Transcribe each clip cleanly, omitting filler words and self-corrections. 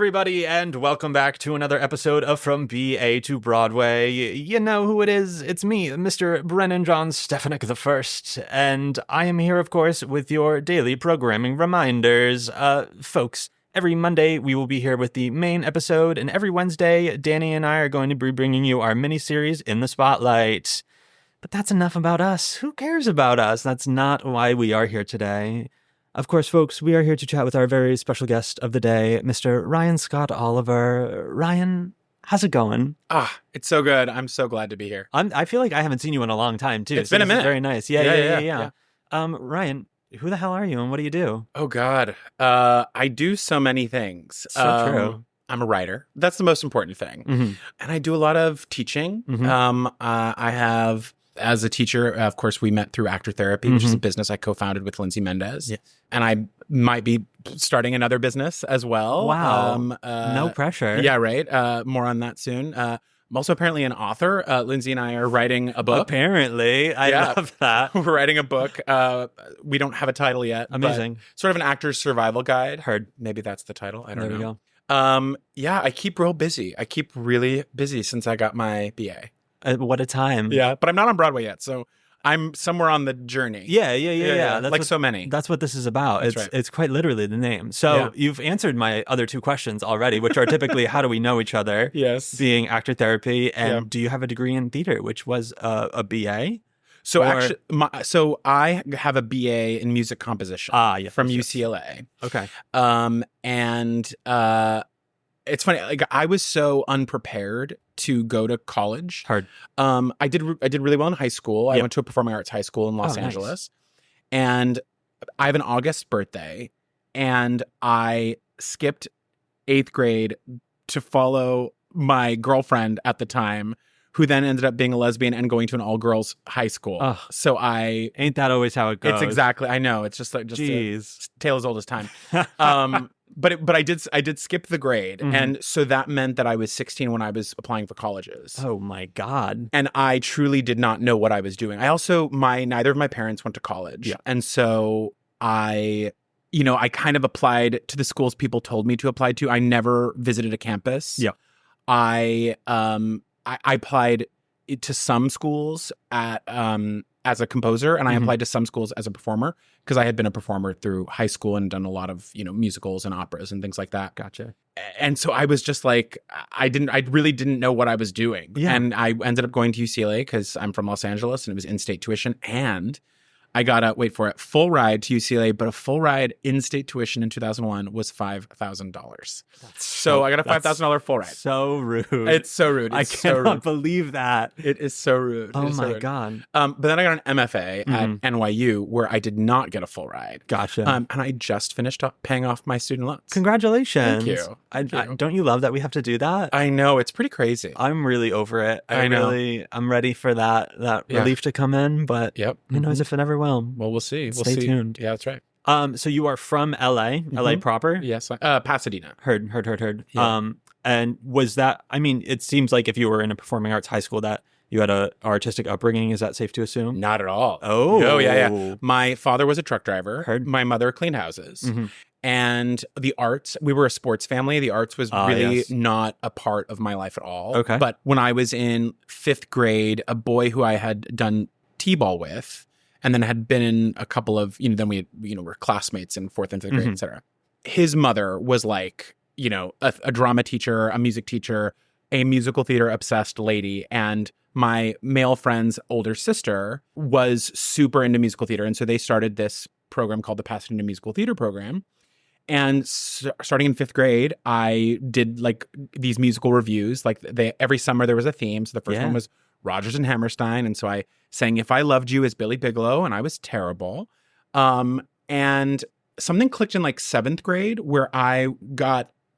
everybody, and welcome back to another episode of From BA to Broadway. You know who it is. It's me, Mr. Brennan John Stefanik I, and I am here, of course, with your daily programming reminders. Folks, every Monday we will be here with the main episode, and every Wednesday, Danny and I are going to be bringing you our mini-series In the Spotlight. But that's enough about us. Who cares about us? That's not why we are here today. Of course, folks, we are here to chat with our very special guest of the day, Mr. Ryan Scott Oliver. Ryan, how's it going? It's so good. I'm so glad to be here. I feel like I haven't seen you in a long time, too. It's been a minute. Very nice. Yeah. Ryan, who the hell are you and what do you do? Oh, God. I do so many things. So true. I'm a writer. That's the most important thing. Mm-hmm. And I do a lot of teaching. Mm-hmm. I have... As a teacher, of course, we met through Actor Therapy, which is a business I co-founded with Lindsay Mendez. Yes. And I might be starting another business as well. Wow. No pressure. Yeah, right. More on that soon. I'm also apparently an author. Lindsay and I are writing a book. Apparently. I love that. We're writing a book. We don't have a title yet. Amazing. Sort of an actor's survival guide. Heard. Maybe that's the title. I don't know. There we go. I keep real busy. I keep really busy since I got my BA. What a time. Yeah, but I'm not on Broadway yet, so I'm somewhere on the journey. Yeah. That's like so many. That's what this is about. That's It's quite literally the name. So You've answered my other two questions already, which are typically how do we know each other? Yes. Being Actor Therapy, and do you have a degree in theater, which was a BA? So I have a BA in music composition. From UCLA. Okay. It's funny. Like I was so unprepared to go to college. Hard. I did really well in high school. I went to a performing arts high school in Los Angeles, and I have an August birthday, and I skipped 8th grade to follow my girlfriend at the time, who then ended up being a lesbian and going to an all-girls high school. Ugh. So ain't that always how it goes? It's exactly. I know. It's just a tale as old as time. But I did skip the grade, and so that meant that I was 16 when I was applying for colleges. Oh my God! And I truly did not know what I was doing. I also neither of my parents went to college, and so I kind of applied to the schools people told me to apply to. I never visited a campus. Yeah, I applied to some schools as a composer, and I applied to some schools as a performer because I had been a performer through high school and done a lot of musicals and operas and things like that. Gotcha. And so I was just like, I really didn't know what I was doing. Yeah. And I ended up going to UCLA because I'm from Los Angeles and it was in-state tuition, and I got a full ride to UCLA, but a full ride in-state tuition in 2001 was $5,000. So I got a $5,000 full ride. So rude. It's so rude. I cannot believe that. It is so rude. Oh my God. But then I got an MFA at NYU where I did not get a full ride. Gotcha. And I just finished paying off my student loans. Congratulations. Thank you. Don't you love that we have to do that? I know. It's pretty crazy. I'm really over it. I know. I'm ready for that relief to come in, but who knows if it ever will. Well, we'll see. Stay tuned. Yeah, that's right. So you are from LA, LA proper? Yes. Pasadena. Heard. Yeah. And was that, it seems like if you were in a performing arts high school that you had a artistic upbringing. Is that safe to assume? Not at all. Oh, yeah. My father was a truck driver. Heard. My mother cleaned houses. And the arts, we were a sports family. The arts was really not a part of my life at all. Okay. But when I was in 5th grade, a boy who I had done t-ball with, and then had been in a couple of, then we were classmates in 4th and 5th grade, et cetera. His mother was like, a drama teacher, a music teacher, a musical theater obsessed lady. And my male friend's older sister was super into musical theater. And so they started this program called the Pasadena Musical Theater Program. And starting in 5th grade, I did like these musical reviews. Like every summer there was a theme. So the first one was Rodgers and Hammerstein. And so I sang If I Loved You as Billy Bigelow, and I was terrible. And something clicked in like 7th grade where I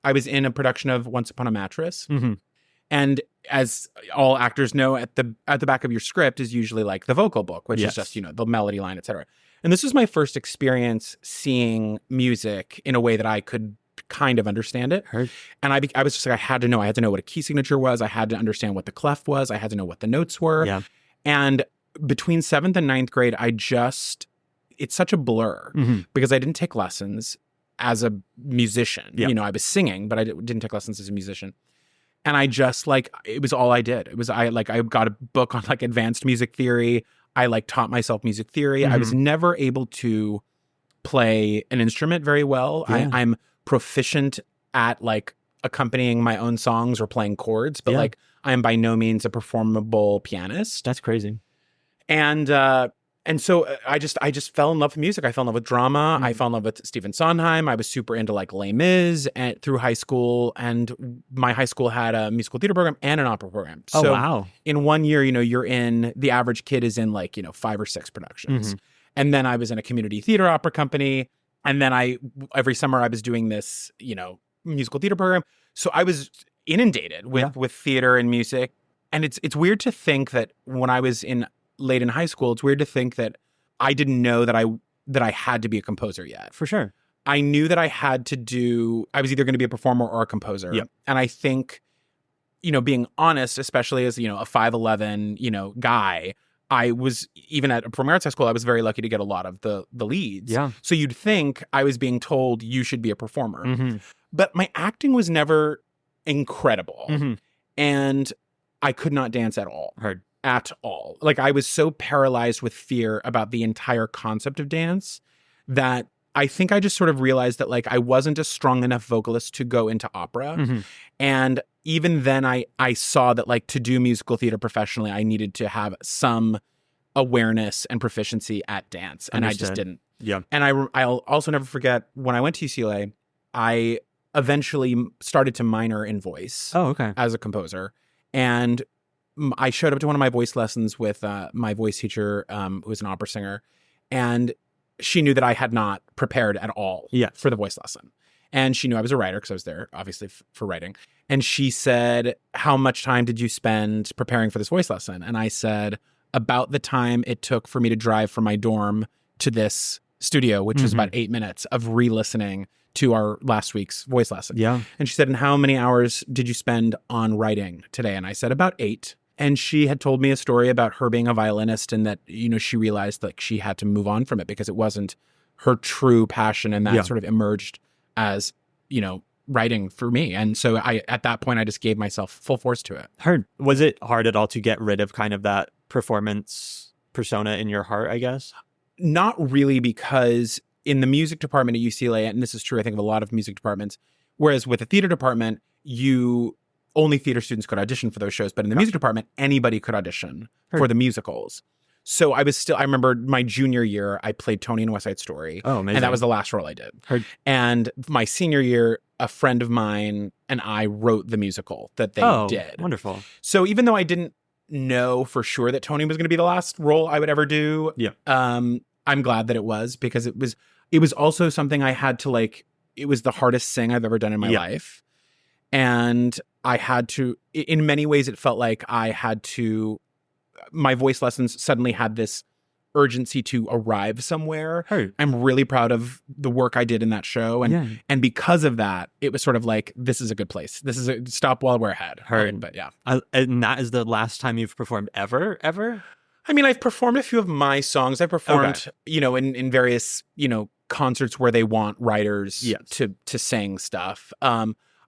was in a production of Once Upon a Mattress. And as all actors know, at the back of your script is usually like the vocal book, which is just, the melody line, et cetera. And this was my first experience seeing music in a way that I could kind of understand it. Heard. And I was just like, I had to know what a key signature was. I had to understand what the clef was. I had to know what the notes were. Yeah. And between 7th and 9th grade, it's such a blur because I didn't take lessons. as a musician. Yeah. You know, I was singing, but I didn't take lessons as a musician. And I just like, it was all I did. It was, I got a book on like advanced music theory. I like taught myself music theory. I was never able to play an instrument very well. Yeah. I'm proficient at like accompanying my own songs or playing chords, but like I am by no means a performable pianist. That's crazy. And so I just fell in love with music. I fell in love with drama. I fell in love with Stephen Sondheim. I was super into like Les Mis through high school. And my high school had a musical theater program and an opera program. Oh, so wow. in 1 year, you know, the average kid is in like, you know, 5 or 6 productions. And then I was in a community theater opera company. And then every summer I was doing this, you know, musical theater program. So I was inundated with theater and music. And it's weird to think that when I was late in high school, it's weird to think that I didn't know that I had to be a composer yet. For sure. I knew that I was either going to be a performer or a composer. Yep. And I think, you know, being honest, especially as, you know, a 5'11", you know, guy, I was, even at a performing arts high school, I was very lucky to get a lot of the leads. Yeah. So you'd think I was being told you should be a performer. But my acting was never incredible. And I could not dance at all. Heard. At all. Like I was so paralyzed with fear about the entire concept of dance that I think I just sort of realized that like I wasn't a strong enough vocalist to go into opera. And even then I saw that like to do musical theater professionally, I needed to have some awareness and proficiency at dance. And Understood. I just didn't. Yeah. And I'll also never forget when I went to UCLA, I eventually started to minor in voice as a composer. And I showed up to one of my voice lessons with my voice teacher, who was an opera singer, and she knew that I had not prepared at all for the voice lesson. And she knew I was a writer because I was there, obviously, for writing. And she said, "How much time did you spend preparing for this voice lesson?" And I said, about the time it took for me to drive from my dorm to this studio, which was about 8 minutes of re-listening to our last week's voice lesson. Yeah. And she said, "And how many hours did you spend on writing today?" And I said, "About 8. And she had told me a story about her being a violinist and that, you know, she realized like she had to move on from it because it wasn't her true passion. And that sort of emerged as, you know, writing for me. And so at that point, I just gave myself full force to it. Heard. Was it hard at all to get rid of kind of that performance persona in your heart, I guess? Not really, because in the music department at UCLA, and this is true, I think, of a lot of music departments, whereas with the theater department, only theater students could audition for those shows. But in the music department, anybody could audition for the musicals. So I remember my junior year, I played Tony in West Side Story. Oh, amazing. And that was the last role I did. Heard. And my senior year, a friend of mine and I wrote the musical that they did. Wonderful. So even though I didn't know for sure that Tony was going to be the last role I would ever do, I'm glad that it was, because it was also something I had to like, it was the hardest thing I've ever done in my life. And I had to, in many ways, it felt like my voice lessons suddenly had this urgency to arrive somewhere. Heard. I'm really proud of the work I did in that show. And because of that, it was sort of like, this is a good place. This is a stop while we're ahead. Heard. But yeah. And that is the last time you've performed ever? I mean, I've performed a few of my songs. I've performed, you know, in various, you know, concerts where they want writers to sing stuff.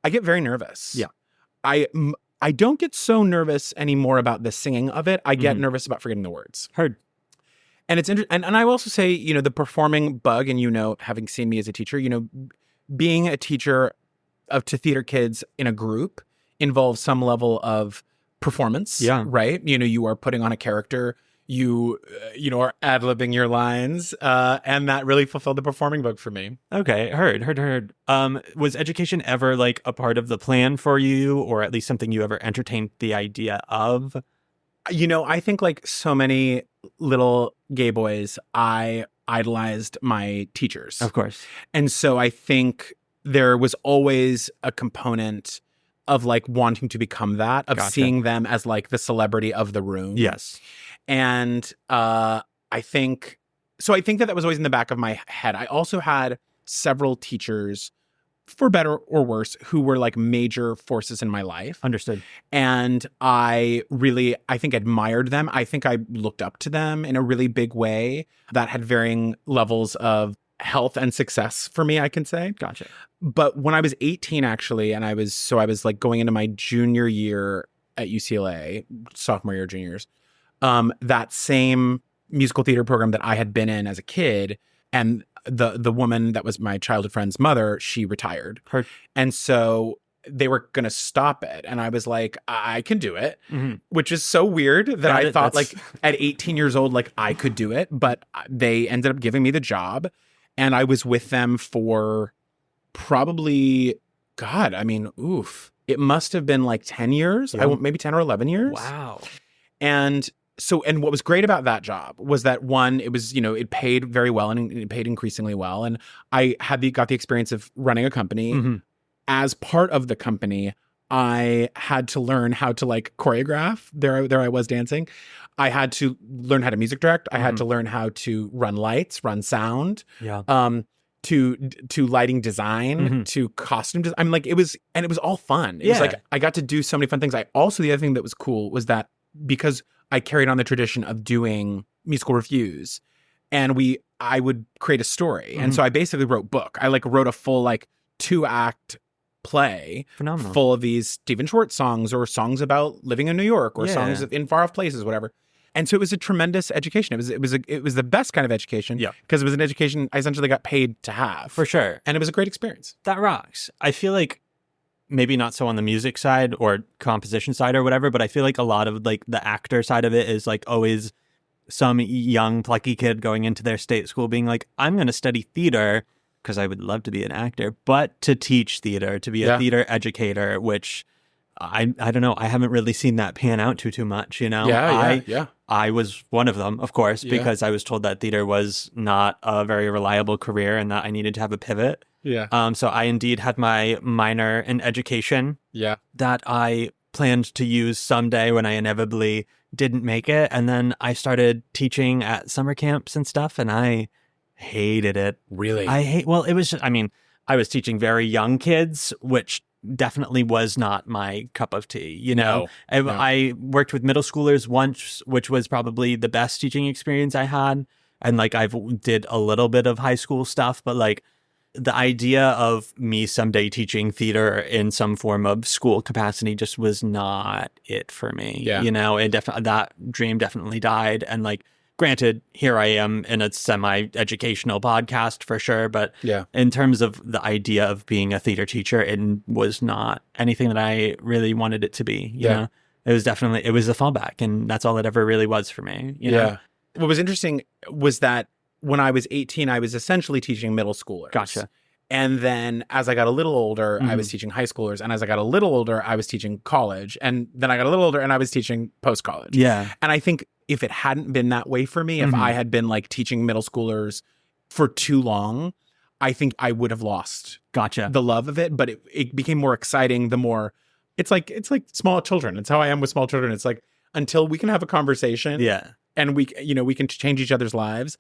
I get very nervous. Yeah. I don't get so nervous anymore about the singing of it. I get nervous about forgetting the words. Heard. And it's interesting. And I will also say, you know, the performing bug, and, you know, having seen me as a teacher, you know, being a teacher to theater kids in a group involves some level of performance. Yeah. Right. You know, you are putting on a character. You are ad-libbing your lines, and that really fulfilled the performing bug for me. Okay, heard. Was education ever like a part of the plan for you, or at least something you ever entertained the idea of? You know, I think like so many little gay boys, I idolized my teachers. Of course. And so I think there was always a component of like wanting to become that, of seeing them as like the celebrity of the room. Yes. And I think that was always in the back of my head. I also had several teachers, for better or worse, who were like major forces in my life. Understood. And I think admired them. I think I looked up to them in a really big way that had varying levels of health and success for me, I can say. Gotcha. But when I was 18, actually, and I was like going into my junior year at UCLA, sophomore year, juniors, that same musical theater program that I had been in as a kid, and the woman that was my childhood friend's mother, she retired. And so they were going to stop it. And I was like, I can do it, which is so weird that I thought like at 18 years old, like I could do it. But they ended up giving me the job. And I was with them for probably, God, I mean, it must have been like 10 years, maybe 10 or 11 years. Wow. And what was great about that job was that, one, it was, it paid very well and it paid increasingly well. And I got the experience of running a company. As part of the company, I had to learn how to like choreograph. There I was dancing. I had to learn how to music direct. I had to learn how to run lights, run sound. To lighting design, to costume design. I mean, like it was all fun. It was like I got to do so many fun things. The other thing that was cool was that because I carried on the tradition of doing musical reviews, and I would create a story. And so I basically wrote book. I like wrote a full like 2-act play full of these Stephen Schwartz songs, or songs about living in New York, or songs in far off places, whatever. And so it was a tremendous education. It was the best kind of education, because it was an education I essentially got paid to have. For sure. And it was a great experience. That rocks. I feel like maybe not so on the music side or composition side or whatever, but I feel like a lot of like the actor side of it is like always some young plucky kid going into their state school being like, I'm going to study theater because I would love to be an actor, but to teach theater, to be a theater educator, which I don't know. I haven't really seen that pan out too much, I was one of them, of course, because I was told that theater was not a very reliable career and that I needed to have a pivot. So I indeed had my minor in education that I planned to use someday when I inevitably didn't make it. And then I started teaching at summer camps and stuff, and I hated it. Really? It was just, I was teaching very young kids, which definitely was not my cup of tea. I worked with middle schoolers once, which was probably the best teaching experience I had. And like I did a little bit of high school stuff, but like the idea of me someday teaching theater in some form of school capacity just was not it for me. That dream definitely died. And like, granted, here I am in a semi-educational podcast for sure, but in terms of the idea of being a theater teacher, it was not anything that I really wanted it to be. You know? It was a fallback, and that's all it ever really was for me. You know? What was interesting was that when I was 18, I was essentially teaching middle schoolers. Gotcha. And then as I got a little older, I was teaching high schoolers. And as I got a little older, I was teaching college. And then I got a little older and I was teaching post-college. Yeah. And I think if it hadn't been that way for me, if I had been like teaching middle schoolers for too long, I think I would have lost the love of it. But it became more exciting the more it's like small children. It's how I am with small children. It's like until we can have a conversation and we can change each other's lives,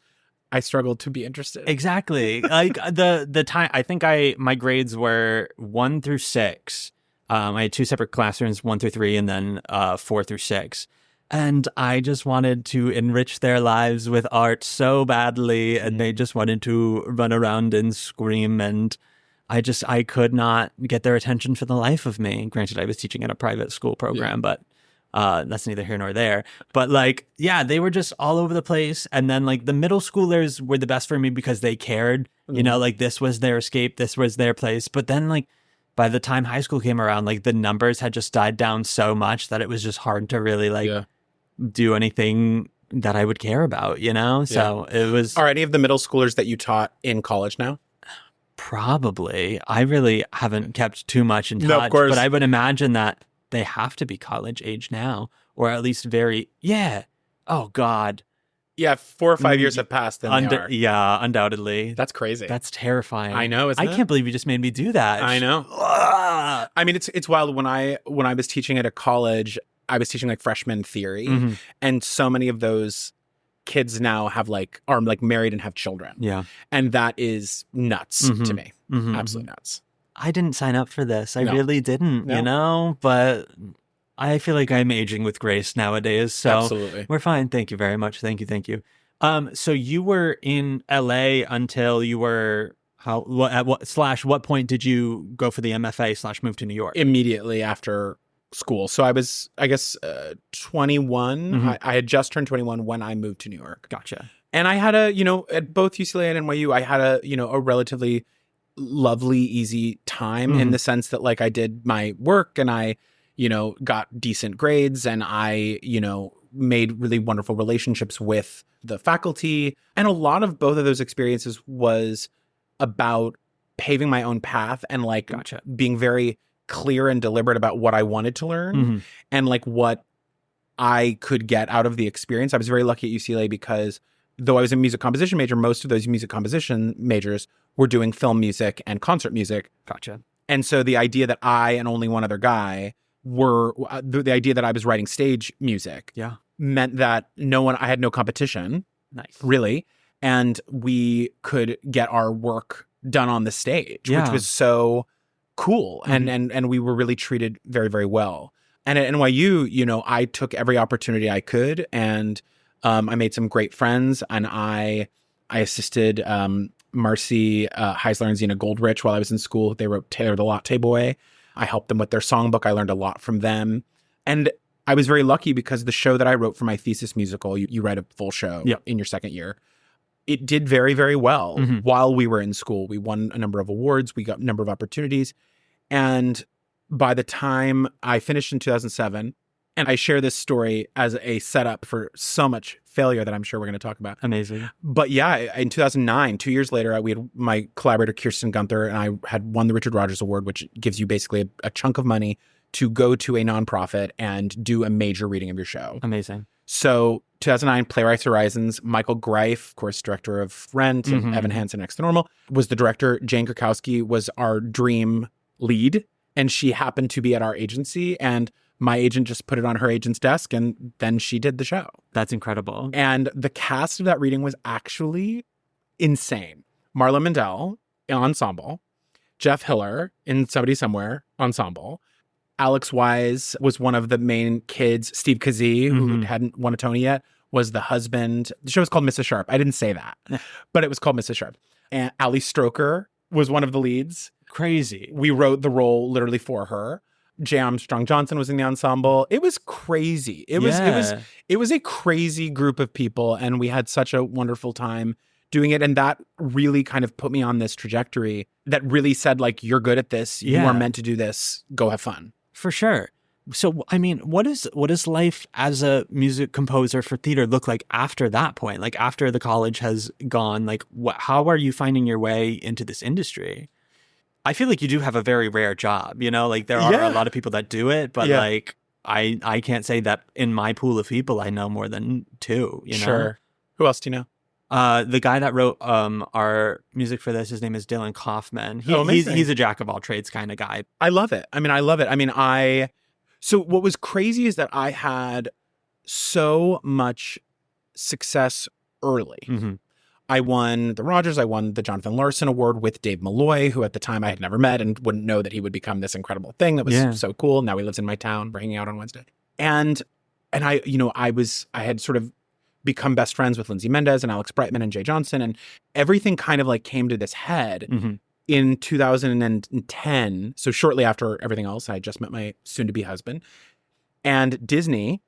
I struggled to be interested. Exactly. Like the time, I think my grades were 1 through 6. I had 2 separate classrooms, 1 through 3, and then 4 through 6. And I just wanted to enrich their lives with art so badly, and they just wanted to run around and scream, and I could not get their attention for the life of me. Granted, I was teaching at a private school program, but that's neither here nor there. But like, they were just all over the place. And then like the middle schoolers were the best for me because they cared, like this was their escape, this was their place. But then like by the time high school came around, like the numbers had just died down so much that it was just hard to really like do anything that I would care about, So it was. Are any of the middle schoolers that you taught in college now? Probably. I really haven't kept too much in touch, no, of course. But I would imagine that they have to be college age now, or at least oh God. 4 or 5 years have passed and they are. Yeah, undoubtedly. That's crazy. That's terrifying. I know, isn't it? I can't believe you just made me do that. I know. I mean, it's wild. When I was teaching at a college, I was teaching like freshman theory, and so many of those kids now are married and have children. Yeah. And that is nuts to me. Absolutely nuts. I didn't sign up for this. I really didn't, but I feel like I'm aging with grace nowadays. So absolutely. We're fine. Thank you very much. Thank you. So you were in LA until you were what point did you go for the MFA / move to New York? Immediately after school. So I was, I guess, 21. I had just turned 21 when I moved to New York. Gotcha. And I had at both UCLA and NYU, I had a relatively lovely, easy time in the sense that like I did my work and I, got decent grades and I, made really wonderful relationships with the faculty. And a lot of both of those experiences was about paving my own path and like being very clear and deliberate about what I wanted to learn and like what I could get out of the experience. I was very lucky at UCLA because though I was a music composition major, most of those music composition majors were doing film music and concert music. Gotcha. And so the idea that I and only one other guy were the idea that I was writing stage music meant that I had no competition. Nice. Really. And we could get our work done on the stage, which was so cool. And we were really treated very, very well. And at NYU, I took every opportunity I could. And I made some great friends. And I assisted Marcy Heisler and Zena Goldrich while I was in school. They wrote Taylor the Latte Boy. I helped them with their songbook. I learned a lot from them. And I was very lucky because the show that I wrote for my thesis musical, you write a full show in your second year. It did very, very well while we were in school. We won a number of awards. We got a number of opportunities. And by the time I finished in 2007, and I share this story as a setup for so much failure that I'm sure we're going to talk about. Amazing. But yeah, in 2009, 2 years later, we had my collaborator, Kirsten Gunther, and I had won the Richard Rogers Award, which gives you basically a chunk of money to go to a nonprofit and do a major reading of your show. Amazing. So 2009, Playwrights Horizons, Michael Greif, of course, director of Rent, and Evan Hansen, Next to Normal, was the director. Jane Krakowski was our dream lead, and she happened to be at our agency, and my agent just put it on her agent's desk, and then she did the show. That's incredible. And the cast of that reading was actually insane. Marla Mendel, ensemble. Jeff Hiller, in Somebody Somewhere, ensemble. Alex Wise was one of the main kids. Steve Kazee, who hadn't won a Tony yet, was the husband. The show was called Mrs. Sharp. I didn't say that, but it was called Mrs. Sharp. And Ali Stroker was one of the leads. Crazy. We wrote the role literally for her. J. Armstrong Johnson was in the ensemble. It was crazy. It was a crazy group of people, and we had such a wonderful time doing it. And that really kind of put me on this trajectory that really said, like, you're good at this. You are meant to do this. Go have fun. For sure. So, I mean, what does life as a music composer for theater look like after that point? Like after the college has gone, like how are you finding your way into this industry? I feel like you do have a very rare job, like there are a lot of people that do it, but like I can't say that in my pool of people I know more than two, Sure. Who else do you know? The guy that wrote our music for this, his name is Dylan Kaufman. He's a jack of all trades kind of guy. I love it. So what was crazy is that I had so much success early. I won the Rogers. I won the Jonathan Larson Award with Dave Malloy, who at the time I had never met and wouldn't know that he would become this incredible thing that was so cool. Now he lives in my town. We're hanging out on Wednesday. And I had sort of become best friends with Lindsay Mendez and Alex Brightman and Jay Johnson, and everything kind of like came to this head in 2010. So shortly after everything else, I had just met my soon-to-be husband, and Disney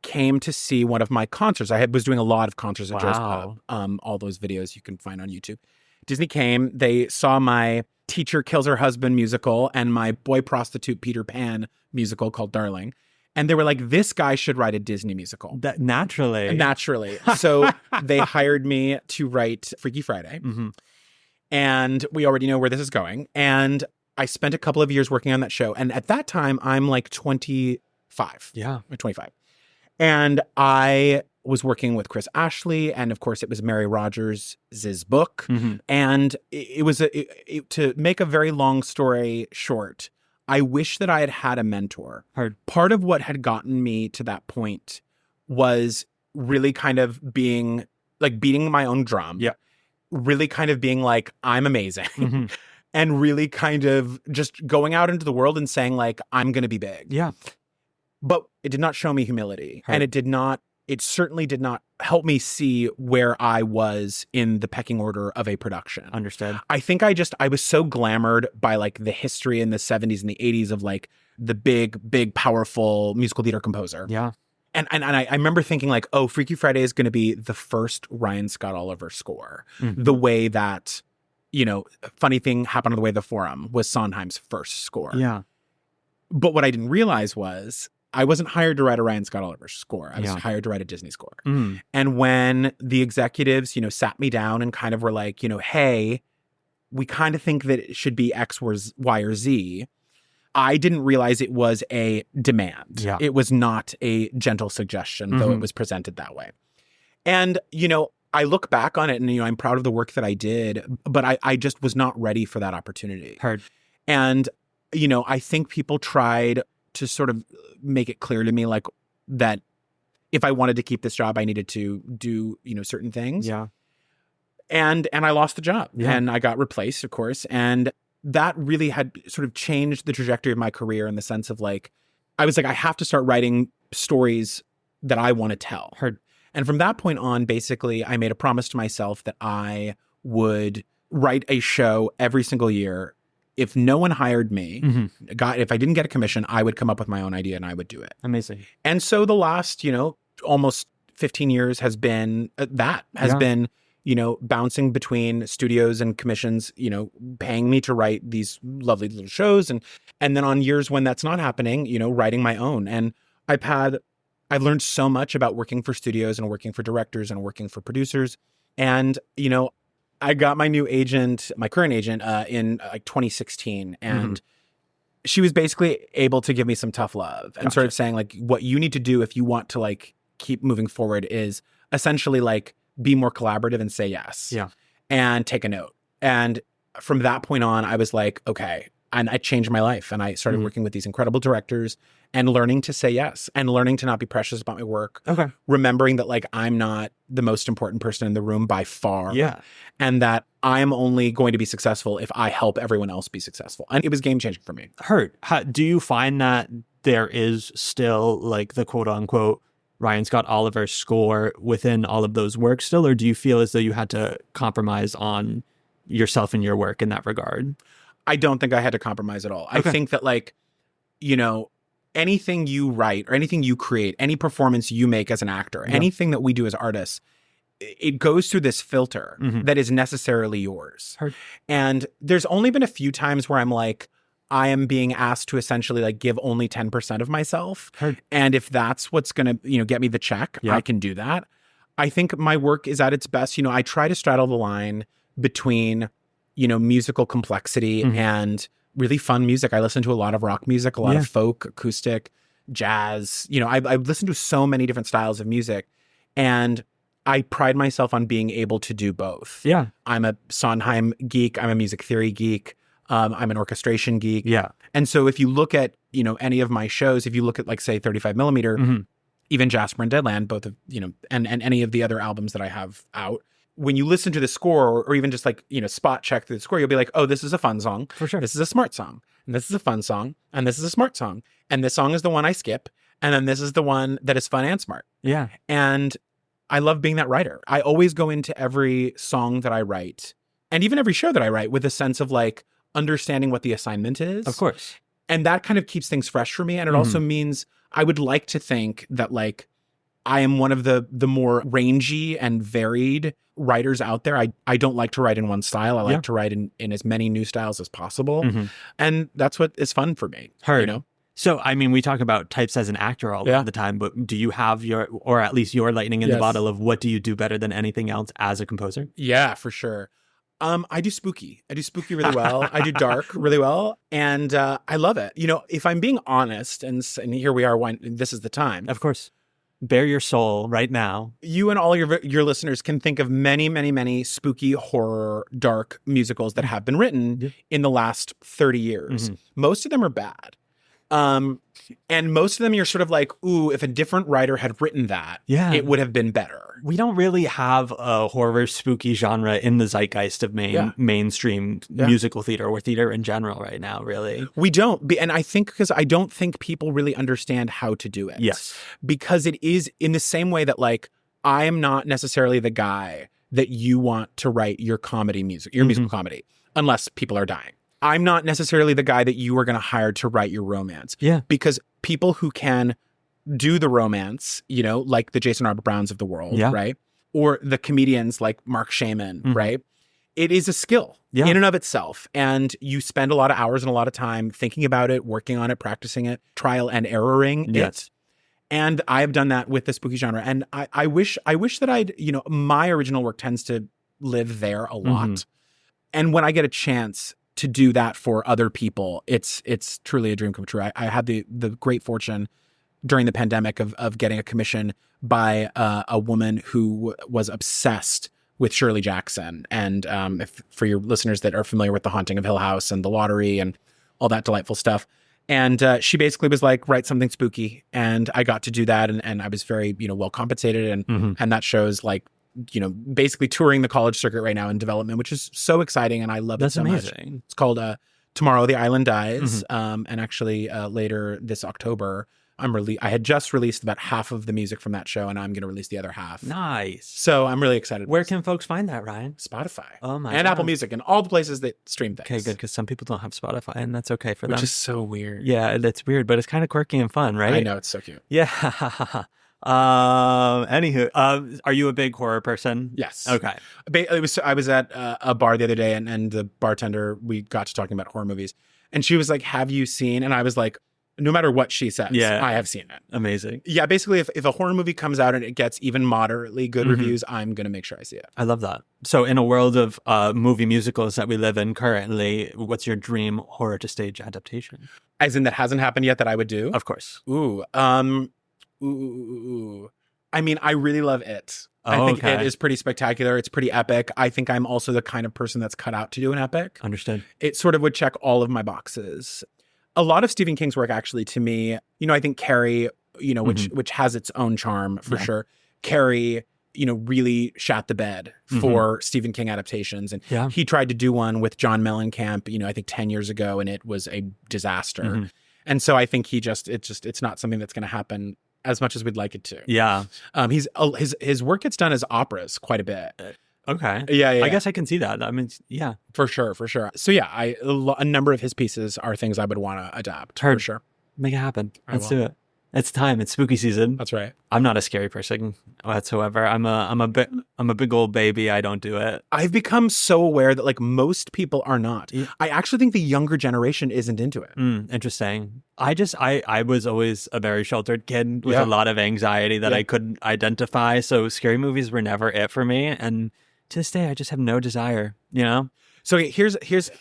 came to see one of my concerts. I was doing a lot of concerts at Joe's Pub. All those videos you can find on YouTube. Disney came, they saw my Teacher Kills Her Husband musical and my Boy Prostitute Peter Pan musical called Darling. And they were like, this guy should write a Disney musical. Naturally. So they hired me to write Freaky Friday. And we already know where this is going. And I spent a couple of years working on that show. And at that time, I'm like 25. Yeah. I'm 25. And I was working with Chris Ashley, and of course it was Mary Rogers' book. And it was to make a very long story short, I wish that I had had a mentor. Part of what had gotten me to that point was really kind of being like beating my own drum. Yeah. Really kind of being like, I'm amazing. And really kind of just going out into the world and saying like, I'm going to be big. Yeah. But it did not show me humility. And it did not it certainly did not help me see where I was in the pecking order of a production. Understood. I think I was so glamored by like the history in the 70s and the 80s of like the big, powerful musical theater composer. Yeah. And I remember thinking like, oh, Freaky Friday is going to be the first Ryan Scott Oliver score. Mm-hmm. The way that, Funny Thing Happened on the Way to the Forum was Sondheim's first score. Yeah. But what I didn't realize was I wasn't hired to write a Ryan Scott Oliver score. I was hired to write a Disney score. Mm. And when the executives, sat me down and kind of were like, hey, we kind of think that it should be X, Y, or Z, I didn't realize it was a demand. Yeah. It was not a gentle suggestion, though it was presented that way. And, I look back on it and, I'm proud of the work that I did, but I just was not ready for that opportunity. Heard. And, I think people tried to sort of make it clear to me like that if I wanted to keep this job, I needed to do, certain things. Yeah. And I lost the job and I got replaced, of course. And that really had sort of changed the trajectory of my career in the sense of like, I was like, I have to start writing stories that I want to tell. Heard. And from that point on, basically, I made a promise to myself that I would write a show every single year. If no one hired me, if I didn't get a commission, I would come up with my own idea and I would do it. Amazing. And so the last, almost 15 years has been been, bouncing between studios and commissions, paying me to write these lovely little shows. And then on years when that's not happening, writing my own. And I've learned so much about working for studios and working for directors and working for producers. And, I got my new agent, my current agent, in like 2016. And she was basically able to give me some tough love and sort of saying like, what you need to do if you want to like keep moving forward is essentially like be more collaborative and say yes. Yeah. And take a note. And from that point on, I was like, okay. And I changed my life and I started working with these incredible directors and learning to say yes and learning to not be precious about my work. Okay. Remembering that like I'm not the most important person in the room by far. Yeah. And that I'm only going to be successful if I help everyone else be successful. And it was game changing for me. Heard. Do you find that there is still like the quote unquote Ryan Scott Oliver score within all of those works still? Or do you feel as though you had to compromise on yourself and your work in that regard? I don't think I had to compromise at all. Okay. I think that like, anything you write or anything you create, any performance you make as an actor, anything that we do as artists, it goes through this filter that is necessarily yours. Heard. And there's only been a few times where I'm like, I am being asked to essentially like give only 10% of myself. Heard. And if that's what's going to, get me the check, I can do that. I think my work is at its best. I try to straddle the line between, musical complexity and really fun music. I listen to a lot of rock music, a lot of folk, acoustic, jazz. I listen to so many different styles of music, and I pride myself on being able to do both. Yeah. I'm a Sondheim geek. I'm a music theory geek. I'm an orchestration geek. Yeah. And so if you look at, any of my shows, if you look at like, say, 35 millimeter, even Jasper and Deadland, both of, and any of the other albums that I have out, when you listen to the score or even just like, spot check through the score, you'll be like, oh, this is a fun song. For sure. This is a smart song. And this is a fun song. And this is a smart song. And this song is the one I skip. And then this is the one that is fun and smart. Yeah. And I love being that writer. I always go into every song that I write and even every show that I write with a sense of like understanding what the assignment is. Of course. And that kind of keeps things fresh for me. And it also means I would like to think that like I am one of the more rangy and varied writers out there. I don't like to write in one style. I like to write in as many new styles as possible. And that's what is fun for me. Heard. So, I mean, we talk about types as an actor all the time, but do you have or at least your lightning in the bottle of what do you do better than anything else as a composer? Yeah, for sure. I do spooky. I do spooky really well. I do dark really well. And I love it. If I'm being honest, and here we are, this is the time. Of course. Bare your soul right now. You and all your listeners can think of many, many, many spooky, horror, dark musicals that have been written in the last 30 years. Most of them are bad. And most of them, you're sort of like, ooh, if a different writer had written that, it would have been better. We don't really have a horror spooky genre in the zeitgeist of mainstream musical theater or theater in general right now, really. We don't. And I think because I don't think people really understand how to do it. Yes. Because it is in the same way that, like, I am not necessarily the guy that you want to write your comedy music, your musical comedy, unless people are dying. I'm not necessarily the guy that you are going to hire to write your romance. Yeah. Because people who can do the romance, you know, like the Jason Robert Browns of the world, right? Or the comedians like Mark Shaman, right? It is a skill in and of itself. And you spend a lot of hours and a lot of time thinking about it, working on it, practicing it, trial and erroring it. And I've done that with the spooky genre. And I wish that I'd, you know, my original work tends to live there a lot. And when I get a chance to do that for other people, it's truly a dream come true. I had the great fortune during the pandemic of getting a commission by a woman who was obsessed with Shirley Jackson. And if for your listeners that are familiar with The Haunting of Hill House and The Lottery and all that delightful stuff. And she basically was like, write something spooky. And I got to do that. And I was very, you know, well compensated. And that show's like, you know, basically touring the college circuit right now in development, which is so exciting. And I love it so amazing. Much. It's called Tomorrow the Island Dies. And actually later this October, I had just released about half of the music from that show, and I'm going to release the other half. Nice. So I'm really excited. Where can folks find that, Ryan? Spotify. Oh my And God. Apple Music and all the places that stream things. Okay, good, because some people don't have Spotify, and that's okay for them. Which is so weird. Yeah, that's weird, but it's kind of quirky and fun, right? I know, it's so cute. Yeah. Anywho, are you a big horror person? Yes. Okay. I was at a bar the other day, and the bartender, we got to talking about horror movies, and she was like, "Have you seen?" And I was like, no matter what she says, I have seen it. Amazing. Yeah, basically, if a horror movie comes out and it gets even moderately good reviews, I'm going to make sure I see it. I love that. So in a world of movie musicals that we live in currently, what's your dream horror to stage adaptation? As in that hasn't happened yet that I would do? Of course. Ooh. I mean, I really love It. I think It is pretty spectacular. It's pretty epic. I think I'm also the kind of person that's cut out to do an epic. Understood. It sort of would check all of my boxes. A lot of Stephen King's work, actually, to me, you know, I think Carrie, you know, which has its own charm for sure. Carrie, you know, really shat the bed for Stephen King adaptations. And he tried to do one with John Mellencamp, you know, I think 10 years ago, and it was a disaster. And so I think it's not something that's going to happen as much as we'd like it to. Yeah. His work gets done as operas quite a bit. Okay. Yeah. I guess I can see that. I mean, yeah. For sure. So yeah, a number of his pieces are things I would want to adapt. For sure. Make it happen. Let's do it. It's time. It's spooky season. That's right. I'm not a scary person whatsoever. I'm a big old baby. I don't do it. I've become so aware that like most people are not. Yeah. I actually think the younger generation isn't into it. Interesting. I was always a very sheltered kid with a lot of anxiety that I couldn't identify. So scary movies were never it for me. And to this day, I just have no desire, you know? So here's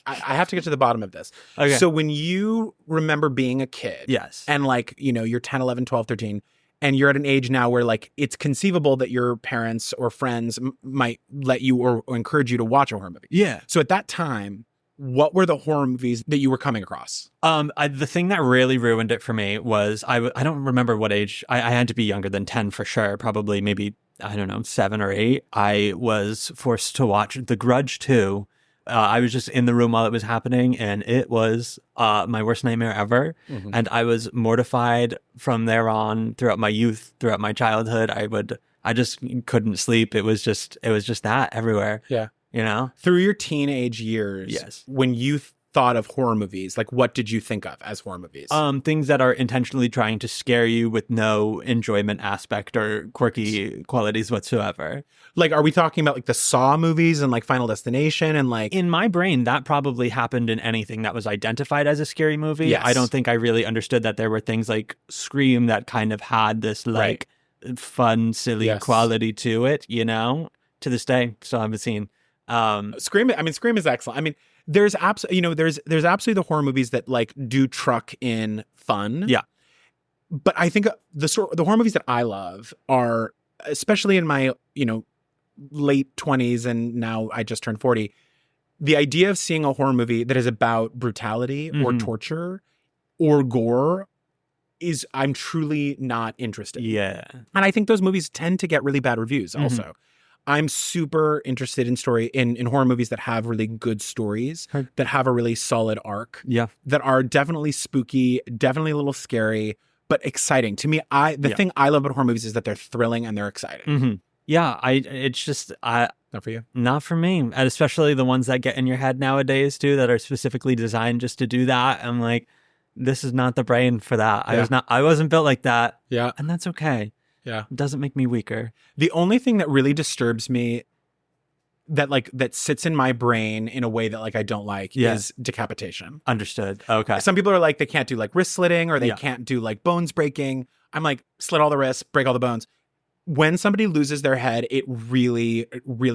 I have to get to the bottom of this. Okay. So when you remember being a kid, and like, you know, you're 10, 11, 12, 13, and you're at an age now where like it's conceivable that your parents or friends might let you or encourage you to watch a horror movie. Yeah. So at that time, what were the horror movies that you were coming across? The thing that really ruined it for me was I don't remember what age. I had to be younger than 10 for sure. Probably maybe, I don't know, 7 or 8. I was forced to watch The Grudge 2. I was just in the room while it was happening, and it was my worst nightmare ever. And I was mortified from there on throughout my youth, throughout my childhood. I just couldn't sleep. It was just that everywhere. Yeah. You know? Through your teenage years, when you thought of horror movies, like what did you think of as horror movies? Things that are intentionally trying to scare you with no enjoyment aspect or quirky qualities whatsoever. Like, are we talking about like the Saw movies and like Final Destination and like... In my brain, that probably happened in anything that was identified as a scary movie. Yes. I don't think I really understood that there were things like Scream that kind of had this like fun, silly quality to it, you know? To this day, still haven't seen. Scream is excellent. I mean, there's absolutely the horror movies that like do truck in fun. Yeah. But I think the horror movies that I love are, especially in my, you know, late 20s and now I just turned 40, the idea of seeing a horror movie that is about brutality or torture or gore I'm truly not interested. Yeah. And I think those movies tend to get really bad reviews also. I'm super interested in in horror movies that have really good stories, that have a really solid arc, that are definitely spooky, definitely a little scary, but exciting. To me, the thing I love about horror movies is that they're thrilling and they're exciting. Yeah, it's just not for you. Not for me, and especially the ones that get in your head nowadays too, that are specifically designed just to do that. I'm like, this is not the brain for that. I wasn't built like that. Yeah, and that's okay. Yeah, it doesn't make me weaker. The only thing that really disturbs me, that sits in my brain in a way that I don't like, is decapitation. Understood. Okay. Some people are like, they can't do wrist slitting, or they can't do bones breaking. I'm like, slit all the wrists, break all the bones. When somebody loses their head, it really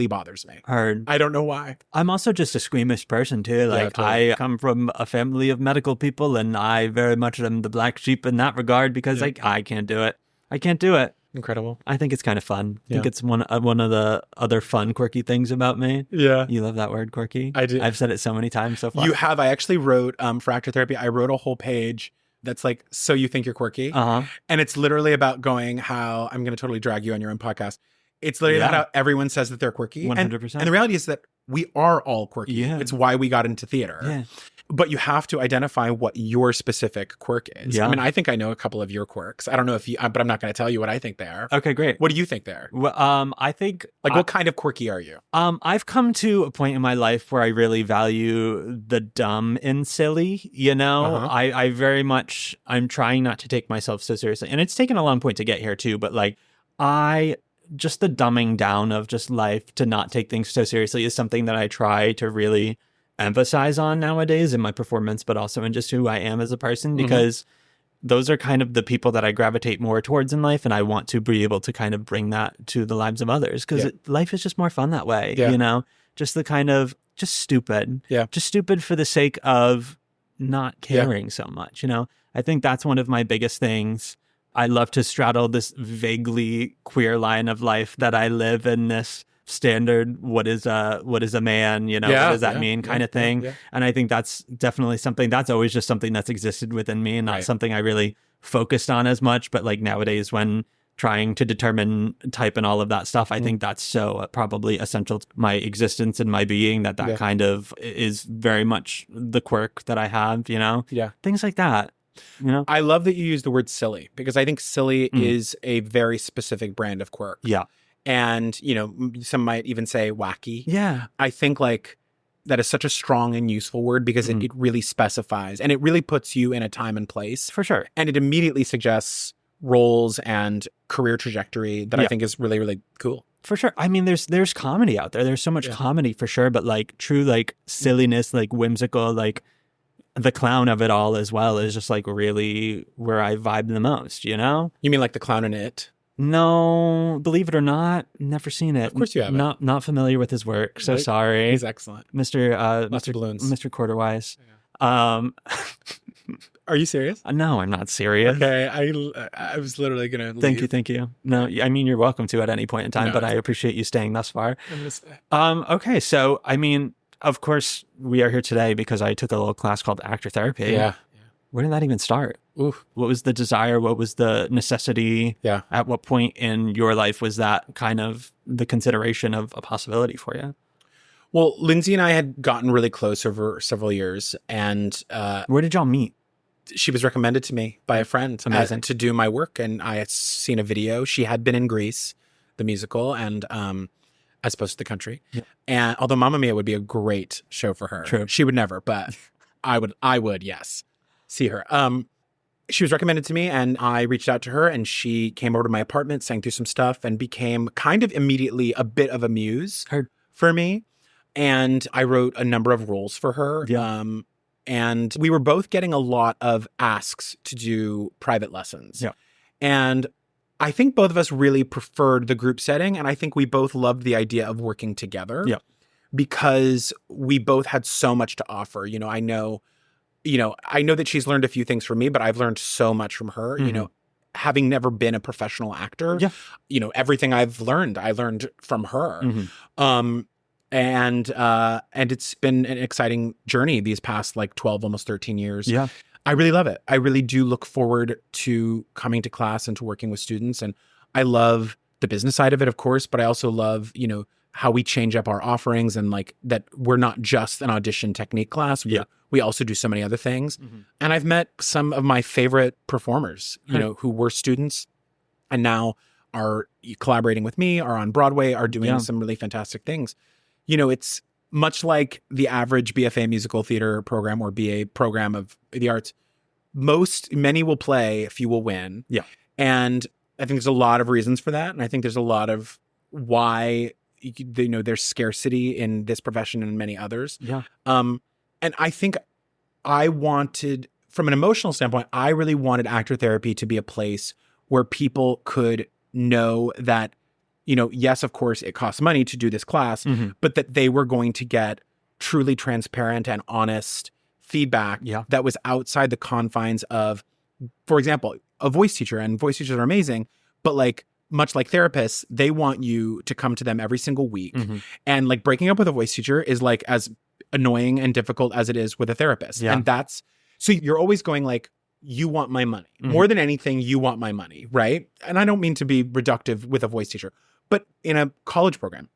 bothers me. Heard. I don't know why. I'm also just a squeamish person too. Totally. I come from a family of medical people, and I very much am the black sheep in that regard because I can't do it. I can't do it. Incredible. I think it's kind of fun. I think it's one of the other fun, quirky things about me. Yeah. You love that word, quirky? I do. I've said it so many times so far. You have. I actually wrote, for Actor Therapy, I wrote a whole page that's so you think you're quirky. And it's literally about going how, I'm going to totally drag you on your own podcast. It's literally about how everyone says that they're quirky. 100%. And the reality is that we are all quirky. Yeah. It's why we got into theater. Yeah. But you have to identify what your specific quirk is. Yeah. I mean, I think I know a couple of your quirks. I don't know if you, but I'm not going to tell you what I think they are. Okay, great. What do you think they are? Well, I think what kind of quirky are you? I've come to a point in my life where I really value the dumb and silly. You know, I very much, I'm trying not to take myself so seriously, and it's taken a long point to get here too. But just the dumbing down of just life to not take things so seriously is something that I try to really emphasize on nowadays in my performance, but also in just who I am as a person, because those are kind of the people that I gravitate more towards in life, and I want to be able to kind of bring that to the lives of others, because life is just more fun that way. You know, just the kind of just stupid for the sake of not caring so much. You know, I think that's one of my biggest things. I love to straddle this vaguely queer line of life that I live in, this standard what is a man, you know, what does that mean kind of thing. And I think that's definitely something that's always just something that's existed within me, and not something I really focused on as much. But nowadays, when trying to determine type and all of that stuff, I think that's so probably essential to my existence and my being, that kind of is very much the quirk that I have, you know. Things like that. You know, I love that you use the word silly, because I think silly is a very specific brand of quirk. And, you know, some might even say wacky. I think that is such a strong and useful word, because it really specifies, and it really puts you in a time and place. For sure. And it immediately suggests roles and career trajectory that I think is really, really cool. For sure. I mean, there's comedy out there. There's so much comedy for sure, but true silliness, whimsical, the clown of it all as well is just really where I vibe the most, you know? You mean the clown in It? No, believe it or not, never seen it. Of course you haven't. Not familiar with his work, so sorry. He's excellent. Mr. Balloons. Mr. Quarterwise. Are you serious? No, I'm not serious. Okay, I was literally gonna leave. Thank you. No, I mean, you're welcome to at any point in time, but I appreciate you staying thus far. Okay, so I mean, of course, we are here today because I took a little class called Actor Therapy. Where did that even start? Oof. What was the desire? What was the necessity? At what point in your life was that kind of the consideration of a possibility for you? Well, Lindsay and I had gotten really close over several years, and where did y'all meet? She was recommended to me by a friend to do my work, and I had seen a video. She had been in Grease, the musical, and as opposed to the country. And although Mamma Mia would be a great show for her, True. She would never, but I would, yes, see her. She was recommended to me, and I reached out to her, and she came over to my apartment, sang through some stuff, and became kind of immediately a bit of a muse for me. And I wrote a number of roles for her. And we were both getting a lot of asks to do private lessons. And I think both of us really preferred the group setting. And I think we both loved the idea of working together because we both had so much to offer. You know, I know that she's learned a few things from me, but I've learned so much from her, you know, having never been a professional actor, you know, everything I learned from her. And it's been an exciting journey these past 12, almost 13 years. I really love it. I really do look forward to coming to class and to working with students. And I love the business side of it, of course, but I also love, how we change up our offerings and like that we're not just an audition technique class. We also do so many other things. And I've met some of my favorite performers, who were students and now are collaborating with me, are on Broadway, are doing some really fantastic things. It's much like the average BFA musical theater program or BA program of the arts. Many will play, few will win. Yeah. And I think there's a lot of reasons for that. And I think there's a lot of why, there's scarcity in this profession and many others. Yeah. And I think I wanted, from an emotional standpoint, I really wanted actor therapy to be a place where people could know that, yes, of course, it costs money to do this class, but that they were going to get truly transparent and honest feedback that was outside the confines of, for example, a voice teacher. And voice teachers are amazing, but like, much like therapists, they want you to come to them every single week. And like breaking up with a voice teacher is like as annoying and difficult as it is with a therapist. And so you're always going like, you want my money. More than anything, you want my money, right? And I don't mean to be reductive with a voice teacher, but in a college program,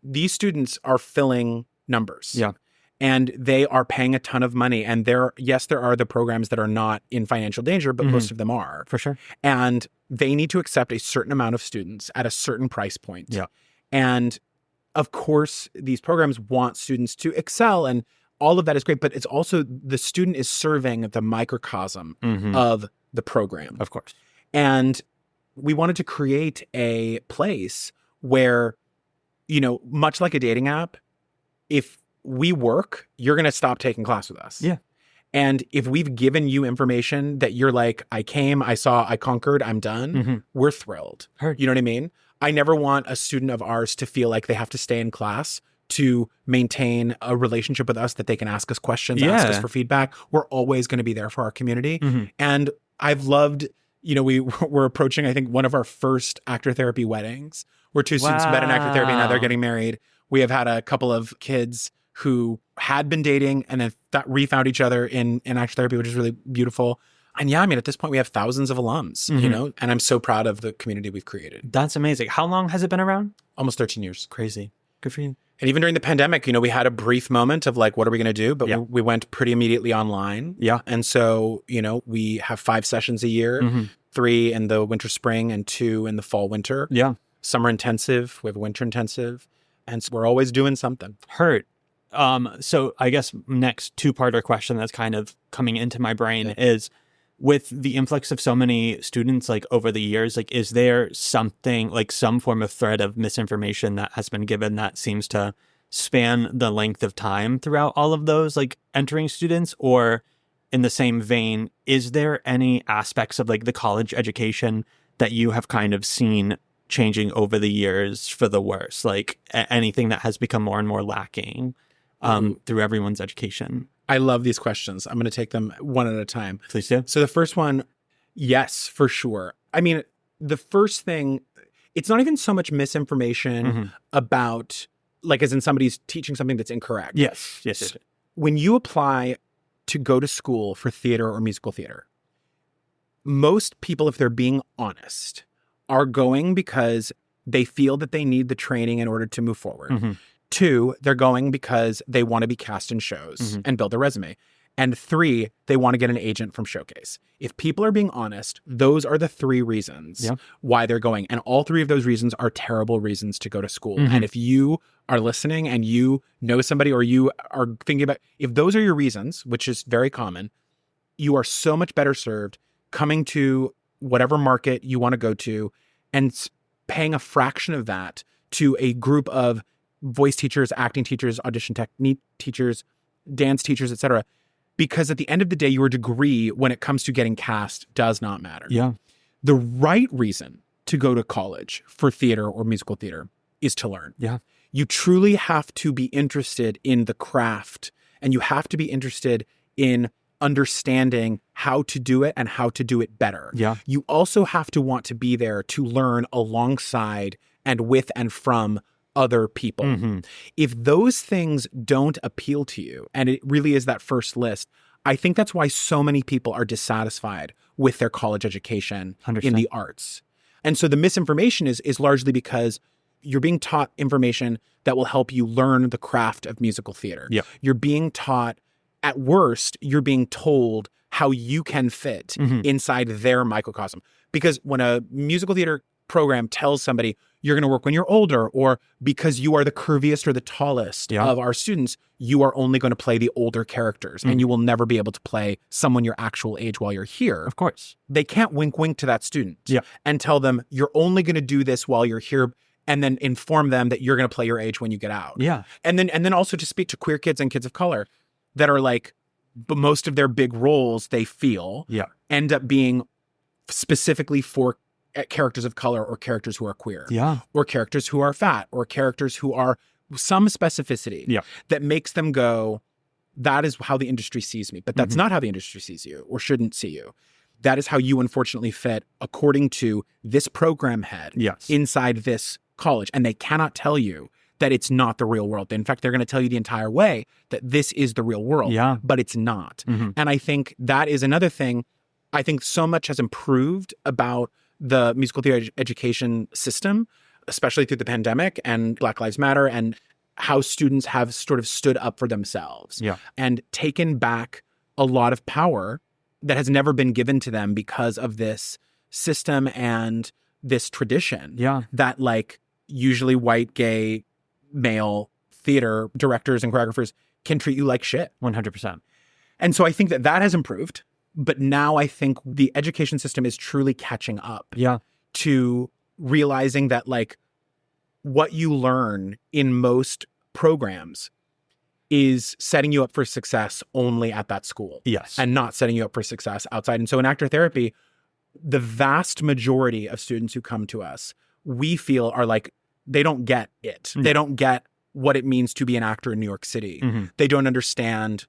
these students are filling numbers. Yeah. And they are paying a ton of money. And there are the programs that are not in financial danger, but most of them are. For sure. And they need to accept a certain amount of students at a certain price point. Yeah. And of course, these programs want students to excel and all of that is great, but it's also the student is serving the microcosm of the program. Of course. And we wanted to create a place where, much like a dating app, if we work, you're going to stop taking class with us. Yeah. And if we've given you information that you're like, I came, I saw, I conquered, I'm done, we're thrilled. Heard. You know what I mean? I never want a student of ours to feel like they have to stay in class to maintain a relationship with us, that they can ask us questions, ask us for feedback. We're always going to be there for our community. And I've loved, we're approaching, I think, one of our first actor therapy weddings where two students met in actor therapy and now they're getting married. We have had a couple of kids who had been dating and then refound each other in actor therapy, which is really beautiful. And at this point we have thousands of alums, and I'm so proud of the community we've created. That's amazing. How long has it been around? Almost 13 years. Crazy. Good for you. And even during the pandemic, we had a brief moment of like, what are we going to do? But we went pretty immediately online. Yeah. And so, we have 5 sessions a year, 3 in the winter, spring, and 2 in the fall, winter. Yeah. Summer intensive. We have a winter intensive. And so we're always doing something. Heard. So I guess next 2-parter question that's kind of coming into my brain is, with the influx of so many students, like over the years, like, is there something like some form of thread of misinformation that has been given that seems to span the length of time throughout all of those like entering students? Or in the same vein, is there any aspects of like the college education that you have kind of seen changing over the years for the worse? Like anything that has become more and more lacking through everyone's education? I love these questions. I'm going to take them one at a time. Please do. So the first one, yes, for sure. I mean, the first thing, it's not even so much misinformation about, like, as in somebody's teaching something that's incorrect. Yes. When you apply to go to school for theater or musical theater, most people, if they're being honest, are going because they feel that they need the training in order to move forward. 2, they're going because they want to be cast in shows and build a resume. And 3, they want to get an agent from Showcase. If people are being honest, those are the 3 reasons why they're going. And all 3 of those reasons are terrible reasons to go to school. And if you are listening and you know somebody or you are thinking about, if those are your reasons, which is very common, you are so much better served coming to whatever market you want to go to and paying a fraction of that to a group of voice teachers, acting teachers, audition technique teachers, dance teachers, etc. Because at the end of the day, your degree, when it comes to getting cast, does not matter. Yeah. The right reason to go to college for theater or musical theater is to learn. Yeah. You truly have to be interested in the craft, and you have to be interested in understanding how to do it and how to do it better. Yeah. You also have to want to be there to learn alongside and with and from other people. If those things don't appeal to you, and it really is that first list, I think that's why so many people are dissatisfied with their college education 100%. in the arts. And so the misinformation is largely because you're being taught information that will help you learn the craft of musical theater. Yep. You're being taught, at worst, you're being told how you can fit inside their microcosm. Because when a musical theater program tells somebody you're going to work when you're older, or because you are the curviest or the tallest of our students, you are only going to play the older characters and you will never be able to play someone your actual age while you're here. Of course. They can't wink to that student and tell them you're only going to do this while you're here, and then inform them that you're going to play your age when you get out. Yeah. And then also to speak to queer kids and kids of color that are like, but most of their big roles they feel end up being specifically for characters of color or characters who are queer. Yeah. Or characters who are fat or characters who are some specificity that makes them go, that is how the industry sees me. But that's not how the industry sees you or shouldn't see you. That is how you unfortunately fit according to this program head inside this college. And they cannot tell you that it's not the real world. In fact, they're going to tell you the entire way that this is the real world, but it's not. And I think that is another thing. I think so much has improved about the musical theater education system, especially through the pandemic and Black Lives Matter, and how students have sort of stood up for themselves and taken back a lot of power that has never been given to them because of this system and this tradition that like usually white, gay, male theater directors and choreographers can treat you like shit. 100%. And so I think that has improved. But now I think the education system is truly catching up to realizing that like what you learn in most programs is setting you up for success only at that school. Yes. And not setting you up for success outside. And so in actor therapy, the vast majority of students who come to us, we feel are like, they don't get it. They don't get what it means to be an actor in New York City. They don't understand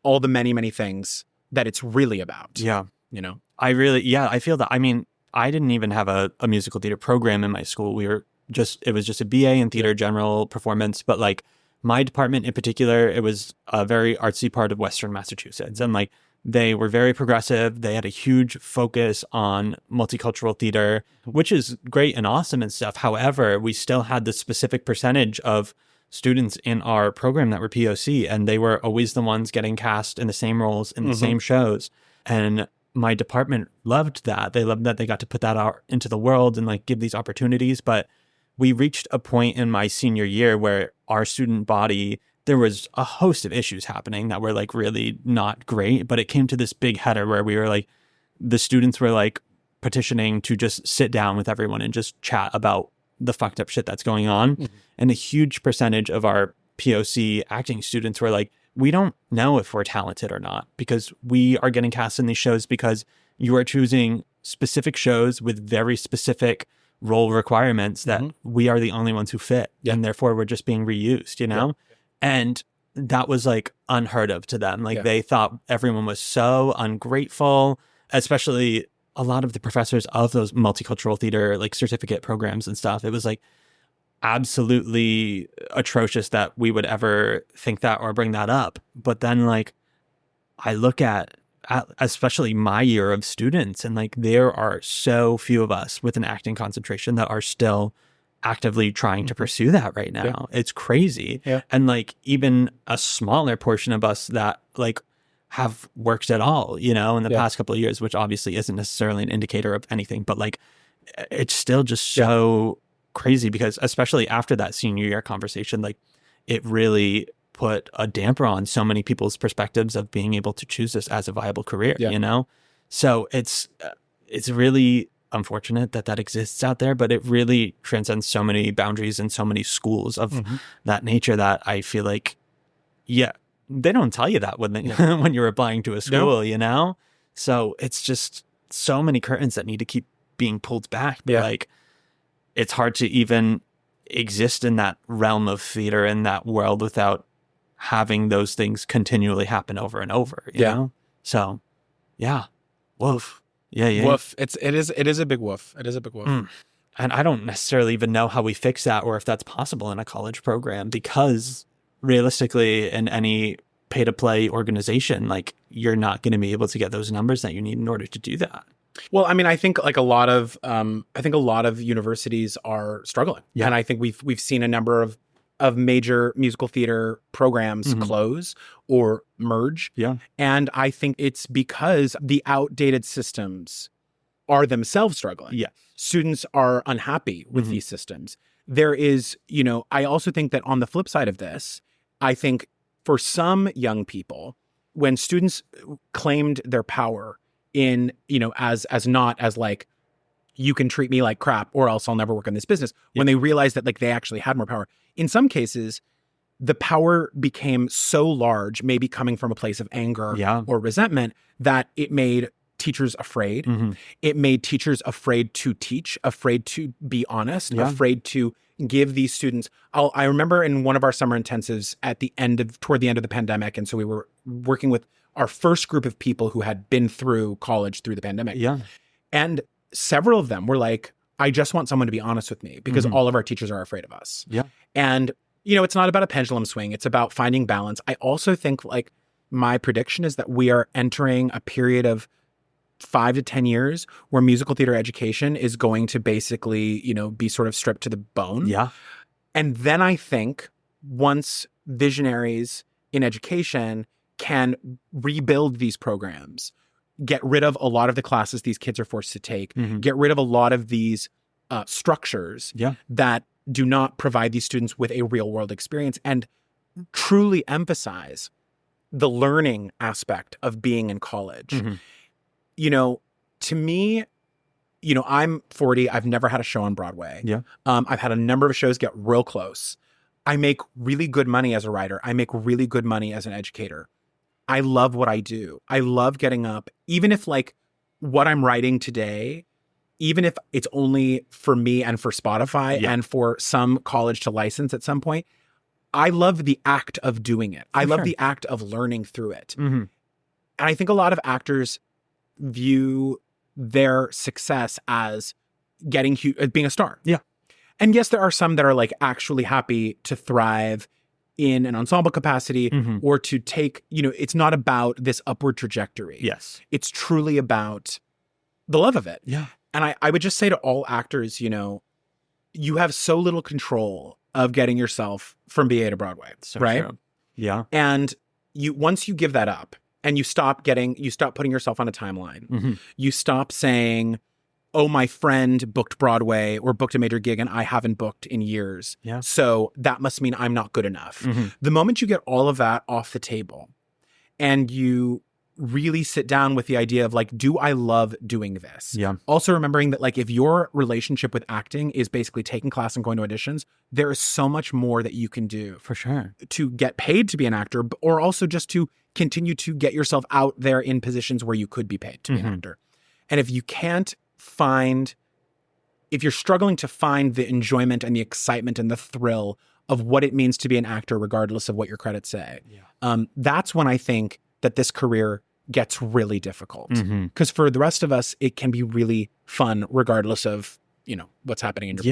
all the many, many things that it's really about. Yeah. You know? I feel that. I mean, I didn't even have a musical theater program in my school. It was just a BA in theater general performance. But like my department in particular, it was a very artsy part of Western Massachusetts. And like they were very progressive. They had a huge focus on multicultural theater, which is great and awesome and stuff. However, we still had this specific percentage of students in our program that were POC, and they were always the ones getting cast in the same roles in the same shows. And my department loved that. They loved that they got to put that out into the world and like give these opportunities. But we reached a point in my senior year where our student body, there was a host of issues happening that were like really not great. But it came to this big header where we were like, the students were like petitioning to just sit down with everyone and just chat about the fucked up shit that's going on. And a huge percentage of our POC acting students were like, we don't know if we're talented or not because we are getting cast in these shows because you are choosing specific shows with very specific role requirements that we are the only ones who fit. And therefore we're just being reused, you know? And that was like unheard of to them. Like they thought everyone was so ungrateful, especially a lot of the professors of those multicultural theater like certificate programs and stuff. It was like absolutely atrocious that we would ever think that or bring that up. But then like I look at especially my year of students, and like there are so few of us with an acting concentration that are still actively trying to pursue that right now. It's crazy. And like even a smaller portion of us that like have worked at all, you know, in the past couple of years, which obviously isn't necessarily an indicator of anything, but like it's still just so crazy because especially after that senior year conversation, like it really put a damper on so many people's perspectives of being able to choose this as a viable career, you know? So it's really unfortunate that exists out there, but it really transcends so many boundaries and so many schools of that nature that I feel like, they don't tell you that when when you're applying to a school, you know? So it's just so many curtains that need to keep being pulled back. But like, it's hard to even exist in that realm of theater in that world without having those things continually happen over and over, you know? So woof. Woof. It is a big woof. It is a big woof. And I don't necessarily even know how we fix that or if that's possible in a college program, because realistically in any pay-to-play organization, like you're not going to be able to get those numbers that you need in order to do that. Well, I mean, I think like a lot of universities are struggling, and I think we've seen a number of major musical theater programs close or merge. Yeah, and I think it's because the outdated systems are themselves struggling. Yeah, students are unhappy with these systems. There is, I also think that on the flip side of this, I think for some young people, when students claimed their power in, as not as like, you can treat me like crap or else I'll never work in this business. When they realized that like they actually had more power, in some cases, the power became so large, maybe coming from a place of anger or resentment, that it made teachers afraid. It made teachers afraid to teach, afraid to be honest, afraid to give these students. I remember in one of our summer intensives toward the end of the pandemic. And so we were working with our first group of people who had been through college through the pandemic. Yeah. And several of them were like, I just want someone to be honest with me because all of our teachers are afraid of us. Yeah. And, it's not about a pendulum swing. It's about finding balance. I also think like my prediction is that we are entering a period of 5 to 10 years where musical theater education is going to basically, be sort of stripped to the bone. Yeah. And then I think once visionaries in education can rebuild these programs, get rid of a lot of the classes these kids are forced to take, get rid of a lot of these structures that do not provide these students with a real world experience, and truly emphasize the learning aspect of being in college. To me, I'm 40. I've never had a show on Broadway. Yeah. I've had a number of shows get real close. I make really good money as a writer. I make really good money as an educator. I love what I do. I love getting up, even if like what I'm writing today, even if it's only for me and for Spotify and for some college to license at some point, I love the act of doing it. I love the act of learning through it. And I think a lot of actors view their success as being a star. Yeah. And yes, there are some that are like actually happy to thrive in an ensemble capacity or to take, it's not about this upward trajectory. Yes. It's truly about the love of it. Yeah. And I would just say to all actors, you have so little control of getting yourself from BA to Broadway, right? True. Yeah. And once you give that up and you stop putting yourself on a timeline, you stop saying, oh, my friend booked Broadway or booked a major gig and I haven't booked in years. Yeah. So that must mean I'm not good enough. The moment you get all of that off the table and you really sit down with the idea of like, do I love doing this? Yeah. Also remembering that like if your relationship with acting is basically taking class and going to auditions, there is so much more that you can do for sure to get paid to be an actor, or also just to continue to get yourself out there in positions where you could be paid to be an actor. And if you're struggling to find the enjoyment and the excitement and the thrill of what it means to be an actor, regardless of what your credits say, that's when I think that this career gets really difficult. Because for the rest of us, it can be really fun, regardless of, what's happening in your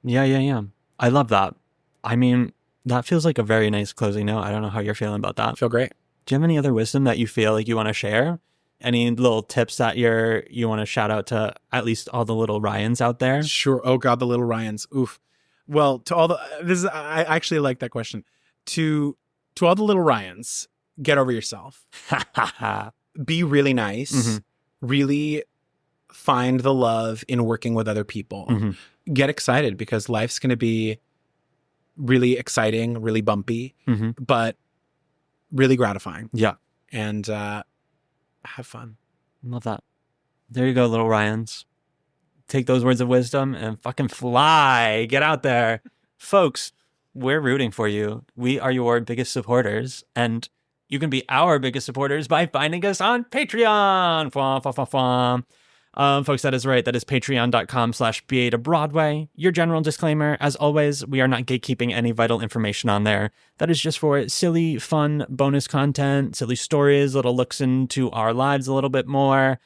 Yeah. I love that. I mean, that feels like a very nice closing note. I don't know how you're feeling about that. I feel great. Do you have any other wisdom that you feel like you want to share? Any little tips that you want to shout out to at least all the little Ryans out there? Sure. Oh God, the little Ryans. Oof. Well, to all I actually like that question. To all the little Ryans, get over yourself. Be really nice. Really find the love in working with other people. Get excited because life's going to be really exciting, really bumpy, but really gratifying. Yeah. And have fun. Love that. There you go, little Ryans. Take those words of wisdom and fucking fly. Get out there. Folks, we're rooting for you. We are your biggest supporters, and you can be our biggest supporters by finding us on Patreon. Folks, that is right. That is patreon.com/BA to Broadway. Your general disclaimer, as always, we are not gatekeeping any vital information on there. That is just for silly, fun, bonus content, silly stories, little looks into our lives a little bit more.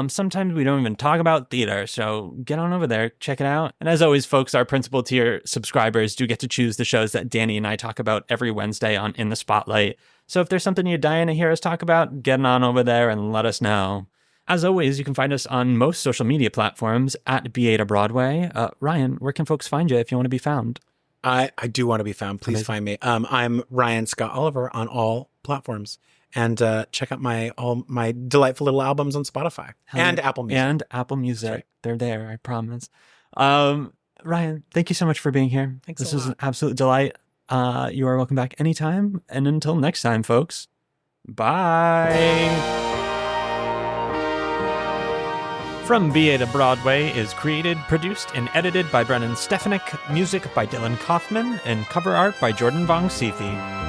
Sometimes we don't even talk about theater, so get on over there, check it out. And as always, folks, our principal tier subscribers do get to choose the shows that Danny and I talk about every Wednesday on In the Spotlight. So if there's something you're dying to hear us talk about, get on over there and let us know. As always, you can find us on most social media platforms at BA to Broadway. Ryan, where can folks find you if you want to be found? I do want to be found. Please find me. I'm Ryan Scott Oliver on all platforms. And check out all my delightful little albums on Spotify and Apple Music. And Apple Music. Right. They're there, I promise. Ryan, thank you so much for being here. Thanks This a was lot. an absolute delight. You are welcome back anytime. And until next time, folks, bye. From BA to Broadway is created, produced, and edited by Brennan Stefanik, music by Dylan Kaufman, and cover art by Jordan Vongsithi.